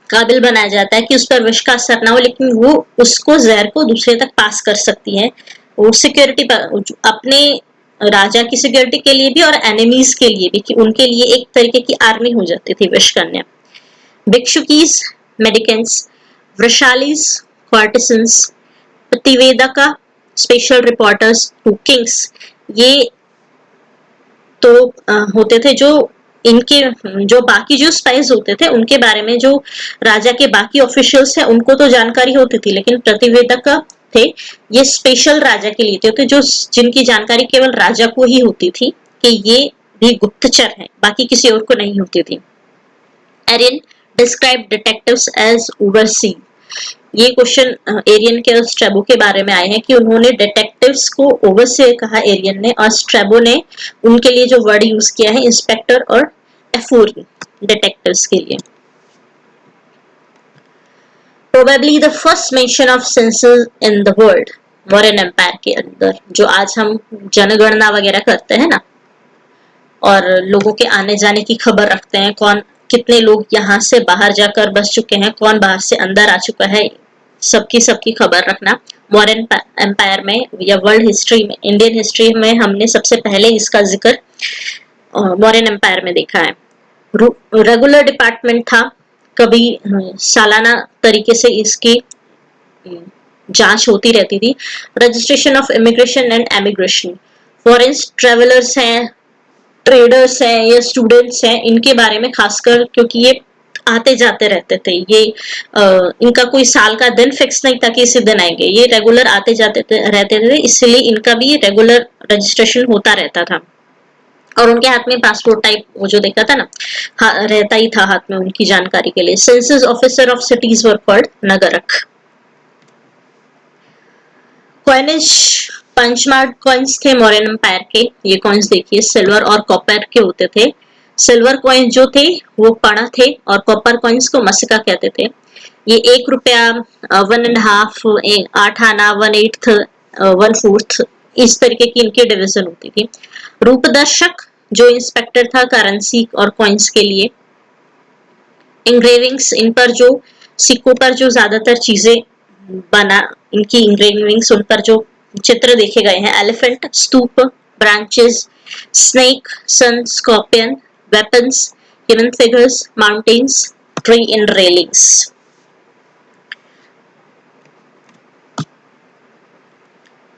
काबिल बनाया जाता है कि उस पर विष का असर ना हो, लेकिन वो उसको जहर को दूसरे तक पास कर सकती है। वो सिक्योरिटी अपने राजा की सिक्योरिटी के लिए भी और एनिमीज के लिए भी, कि उनके लिए एक तरीके की आर्मी हो जाती थी विष कन्या। भिक्षुकीज, मेडिकेंस, वृशालीज, कॉर्टिसंस, प्रतिवेदका, स्पेशल रिपोर्टर्स टू किंग्स, ये तो होते थे जो इनके जो बाकी जो स्पाइस होते थे उनके बारे में जो राजा के बाकी ऑफिशियल्स हैं उनको तो जानकारी होती थी, लेकिन प्रतिवेदक थे ये स्पेशल राजा के लिए थे जो जिनकी जानकारी केवल राजा को ही होती थी कि ये भी गुप्तचर है, बाकी किसी और को नहीं होती थी। Arrian describe detectives as oversee, ये क्वेश्चन एरियन के और स्ट्रेबो के बारे में आए हैं कि उन्होंने डिटेक्टिव्स को ओवरसीयर कहा एरियन ने, और स्ट्रेबो ने उनके लिए जो वर्ड यूज किया है इंस्पेक्टर और एफोरी डिटेक्टिव्स के लिए। Probably the first mention of census in the world, Mauryan empire के अंदर जो आज हम जनगणना वगैरह करते हैं ना, और लोगों के आने जाने की खबर रखते हैं, कौन कितने लोग यहाँ से बाहर जाकर बस चुके हैं, कौन बाहर से अंदर आ चुका है, सबकी खबर रखना। मॉडर्न एम्पायर में या वर्ल्ड हिस्ट्री में, इंडियन हिस्ट्री में हमने सबसे पहले इसका जिक्र मॉडर्न एम्पायर में देखा है। रेगुलर डिपार्टमेंट था, कभी सालाना तरीके से इसकी जांच होती रहती थी। Registration of immigration and emigration, foreign travellers हैं, ट्रेडर्स हैं या स्टूडेंट्स हैं, इनके बारे में खासकर, क्योंकि ये आते जाते रहते थे, ये इनका कोई साल का दिन फिक्स नहीं था कि इसी दिन आएंगे, ये रेगुलर आते जाते रहते थे, इसलिए इनका भी रेगुलर रजिस्ट्रेशन होता रहता था। और उनके हाथ में पासपोर्ट टाइप वो जो देखा था ना, रहता ही था हाथ में उनकी जानकारी के लिए। Census officer of cities were called नगरक। कॉइनेज पंचमार्क कॉइन्स थे मौर्यन एम्पायर के, ये कॉइन्स देखिए सिल्वर और कॉपर के होते थे। सिल्वर कॉइन्स जो थे वो पणा थे और कॉपर कॉइन्स को मसिका कहते थे। ये 1 रुपया, 1.5, 8 आना, 1/8, 1/4 इस तरीके की इनकी डिवीजन होती थी। रूपदर्शक जो इंस्पेक्टर था करेंसी और कॉइन्स के लिए। इंग्रेविंग्स, इन पर जो सिक्कों पर जो ज्यादातर चीजें बना, इनकी इंग्रेविंग्स उन पर जो चित्र देखे गए हैं, elephant, stupa, branches, snake, sun, scorpion, weapons, human figures, mountains, tree in railings.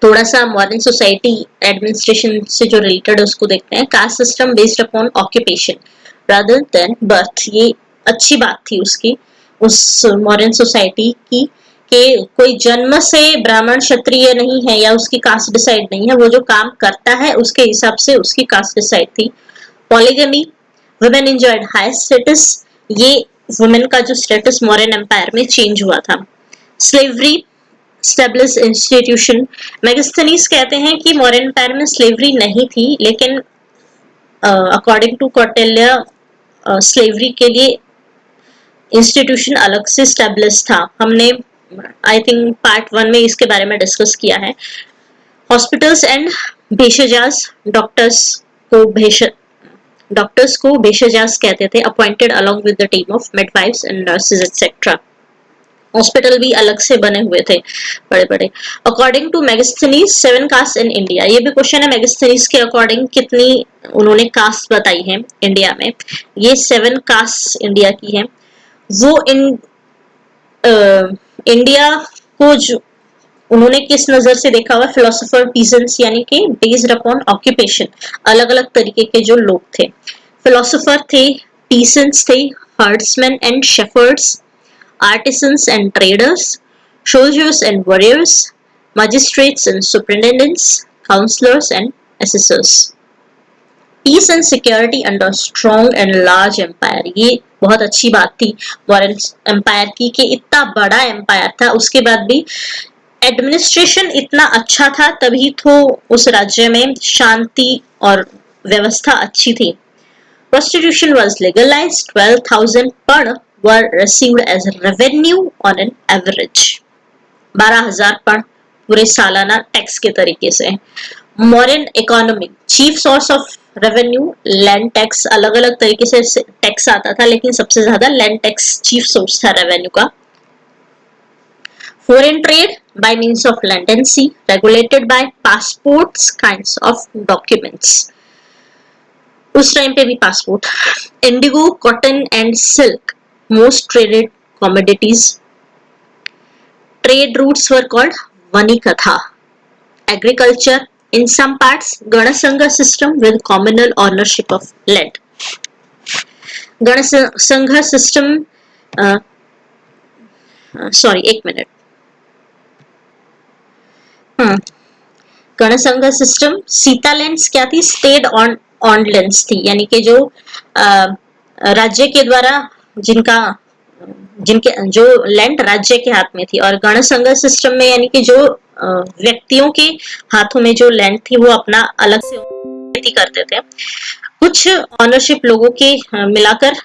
थोड़ा सा मॉडर्न सोसाइटी एडमिनिस्ट्रेशन से जो रिलेटेड उसको देखते हैं। Caste system based upon occupation rather than birth, ये अच्छी बात थी उसकी, उस मॉडर्न सोसाइटी की, कि कोई जन्म से ब्राह्मण क्षत्रिय नहीं है या उसकी कास्ट डिसाइड नहीं है, वो जो काम करता है उसके हिसाब से उसकी कास्ट डिसाइड थी। Polygamy, women enjoyed high status, ये वुमेन का जो स्टेटस मॉडर्न एम्पायर में चेंज हुआ था। स्लेवरी स्टेब्लिश इंस्टीट्यूशन, मेगास्थनीज कहते हैं कि मॉडर्न एम्पायर में स्लेवरी नहीं थी, लेकिन अकॉर्डिंग टू कौटिल्य स्लेवरी के लिए इंस्टीट्यूशन अलग से स्टेब्लिश था। हमने आई थिंक पार्ट 1 में इसके बारे में डिस्कस किया है। हॉस्पिटल्स एंड भेषजाज, डॉक्टर्स को भेषजाज कहते थे, appointed along with the team of midwives and nurses etcetera. Hospital भी अलग से बने हुए थे बड़े बड़े। According to Megasthenes 7 caste in India, ये भी क्वेश्चन है मेगास्थनीज के अकॉर्डिंग कितनी उन्होंने कास्ट बताई है इंडिया में। ये 7 कास्ट इंडिया की है। वो इंडिया को जो उन्होंने किस नजर से देखा हुआ, फिलोसोफर, पीजेंट्स यानी कि बेस्ड अपॉन ऑक्यूपेशन, अलग अलग तरीके के जो लोग थे। फिलोसोफर थे, पीसेंट्स थे, herdsman and shepherd's, artisans and traders, soldiers and warriors, magistrates and superintendents, counselors and assessors. Peace and security under strong and large empire, ये बहुत अच्छी बात थी मॉडर्न एम्पायर की कि इतना बड़ा एम्पायर था, उसके बाद भी एडमिनिस्ट्रेशन इतना अच्छा था, तभी तो उस राज्य में शांति और व्यवस्था अच्छी थी। Prostitution was legalized, 12,000 पण were received as revenue on an average, 12,000 पण पूरे सालाना टैक्स के तरीके से। Modern economy, chief source of revenue land tax, अलग अलग तरीके से टैक्स आता था लेकिन सबसे ज्यादा लैंड टैक्स चीफ सोर्स था रेवेन्यू का। Foreign trade by means of land and sea, regulated by passports kinds of documents, उस टाइम पे भी passport. Indigo, cotton and silk most traded commodities. Trade routes were called वनिकथा। Agriculture in some parts Ganasangha system with communal ownership of land. Ganasangha system sorry एक minute, गणसंघ system, Sita lands क्या थी, state on lands थी, यानी कि जो राज्य के द्वारा जिनके जो लैंड राज्य के हाथ में थी, और गणसंघ सिस्टम में यानी कि जो व्यक्तियों के हाथों में जो लैंड थी वो अपना अलग से खेती करते थे। कुछ ऑनरशिप लोगों के मिलाकर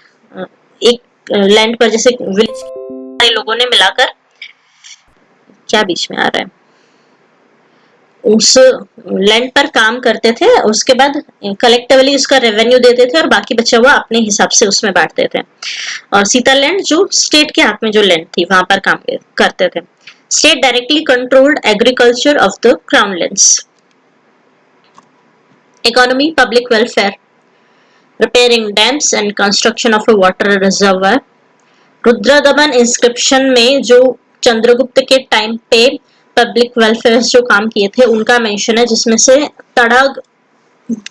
एक लैंड पर, जैसे विलेज लोगों ने मिलाकर, क्या बीच में आ रहा है, उस लैंड पर काम करते थे, उसके बाद कलेक्टिवली उसका रेवेन्यू देते थे और बाकी बचा हुआ अपने हिसाब से उसमें बांटते थे। और सीता लैंड जो स्टेट के हाथ में जो लैंड थी वहां पर काम करते थे। State directly controlled agriculture of the crown lands. Economy, public welfare, repairing dams and construction of a water reservoir. Rudradaman inscription में जो चंद्रगुप्त के टाइम पे पब्लिक वेलफेयर जो काम किए थे उनका मेंशन है, जिसमें से तड़ग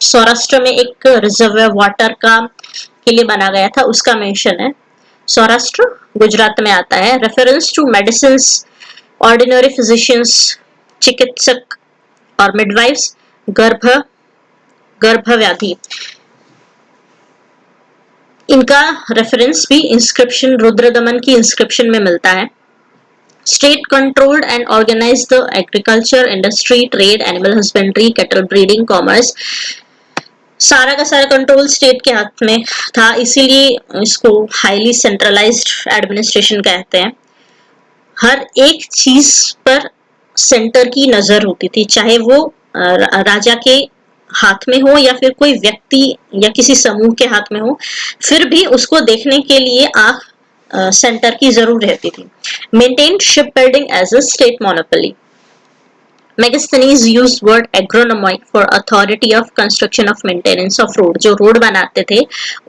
सौराष्ट्र में एक रिजर्वर वाटर का के लिए बना गया था, उसका मेंशन है। सौराष्ट्र गुजरात में आता है। Reference to medicine, ordinary physicians, चिकित्सक और मिडवाइफ्स, गर्भव्याधि, इनका रेफरेंस भी इंस्क्रिप्शन, रुद्रदमन की इंस्क्रिप्शन में मिलता है। State controlled and organized the agriculture, industry, trade, animal husbandry, cattle breeding, commerce. सारा का सारा कंट्रोल स्टेट के हाथ में था, इसीलिए इसको हाईली सेंट्रलाइज्ड एडमिनिस्ट्रेशन कहते हैं। हर एक चीज पर सेंटर की नजर होती थी, चाहे वो राजा के हाथ में हो या फिर कोई व्यक्ति या किसी समूह के हाथ में हो, फिर भी उसको देखने के लिए सेंटर की जरूर रहती थी। Maintained shipbuilding as a state monopoly. Megasthenes used word agronomy for authority of construction of maintenance of road. जो रोड बनाते थे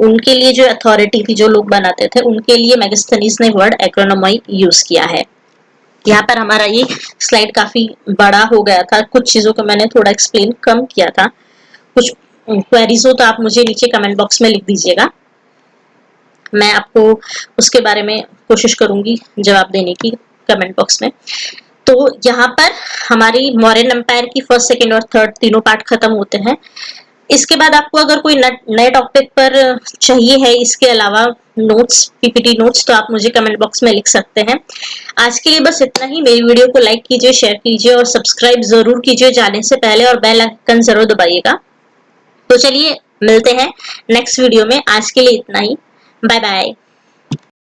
उनके लिए जो अथॉरिटी थी, जो लोग बनाते थे उनके लिए मेगास्थनीज ने वर्ड एग्रोनोमी यूज किया है। यहाँ पर हमारा ये स्लाइड काफी बड़ा हो गया था, कुछ चीजों को मैंने थोड़ा एक्सप्लेन कम किया था। कुछ क्वेरीज हो तो आप मुझे नीचे कमेंट बॉक्स में लिख दीजिएगा, मैं आपको उसके बारे में कोशिश करूंगी जवाब देने की कमेंट बॉक्स में। तो यहाँ पर हमारी मौर्यन एम्पायर की फर्स्ट, सेकंड और थर्ड तीनों पार्ट खत्म होते हैं। इसके बाद आपको अगर कोई नए टॉपिक पर चाहिए है, इसके अलावा नोट्स, पीपीटी नोट्स, तो आप मुझे कमेंट बॉक्स में लिख सकते हैं। आज के लिए बस इतना ही। मेरी वीडियो को लाइक कीजिए, शेयर कीजिए और सब्सक्राइब जरूर कीजिए जाने से पहले, और बेल आइकन जरूर दबाइएगा। तो चलिए मिलते हैं नेक्स्ट वीडियो में। आज के लिए इतना ही, बाय बाय।